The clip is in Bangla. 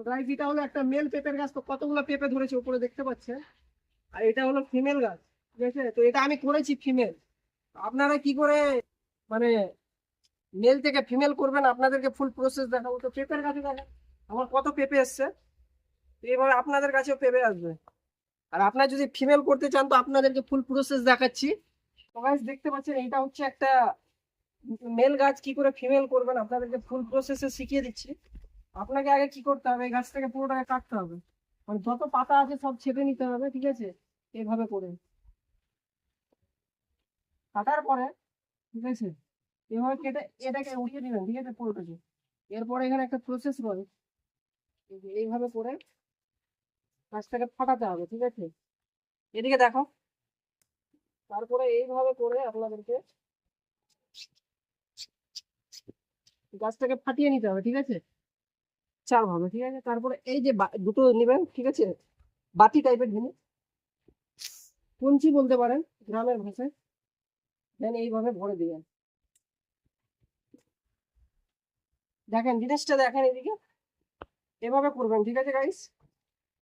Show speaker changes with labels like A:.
A: গাইস এটা হলো একটা মেল পেঁপের গাছ, তো কতগুলো পেঁপে ধরেছে উপরে দেখতে পাচ্ছেন। আর এটা হলো ফিমেল গাছ, ঠিক আছে। তো এটা আমি করেছি ফিমেল। আপনারা কি করে মানে মেল থেকে ফিমেল করবেন, আপনাদেরকে ফুল প্রসেস দেখাবো। তো পেঁপের গাছে দেখেন আমার কত পেঁপে এসছে, তো এভাবে আপনাদের কাছেও পেঁপে আসবে। আর আপনারা যদি ফিমেল করতে চান তো আপনাদেরকে ফুল প্রসেস দেখাচ্ছি। তো গাইস দেখতে পাচ্ছেন এটা হচ্ছে একটা মেল গাছ, কি করে ফিমেল করবেন আপনাদেরকে ফুল প্রসেসে শিখিয়ে দিচ্ছি। আপনাকে আগে কি করতে হবে, এই গাছটাকে পুরোটাকে কাটতে হবে, মানে যত পাতা আছে সব ছেটে নিতে হবে, ঠিক আছে। এইভাবে করে কাটার পরে, ঠিক আছে, এভাবে কেটে এটাকে উঠিয়ে দিবেন, ঠিক আছে, পুরোটাকে। এরপরে এখানে একটা প্রসেস রয়েছে, এই যে এইভাবে করে গাছটাকে ফাটাতে হবে, ঠিক আছে। এদিকে দেখো, তারপরে এইভাবে করে আপনাদেরকে গাছটাকে ফাটিয়ে নিতে হবে, ঠিক আছে, চার ভাবে, ঠিক আছে। তারপরে এই যে দুটো নিবেন, ঠিক আছে, বাটি টাইপের জিনিস, কঞ্চি বলতে পারেন গ্রামের ভাষায়, দেন এইভাবে ভরে দিবেন। দেখেন জিনিসটা দেখেন এদিকে, এভাবে করবেন, ঠিক আছে গাইস।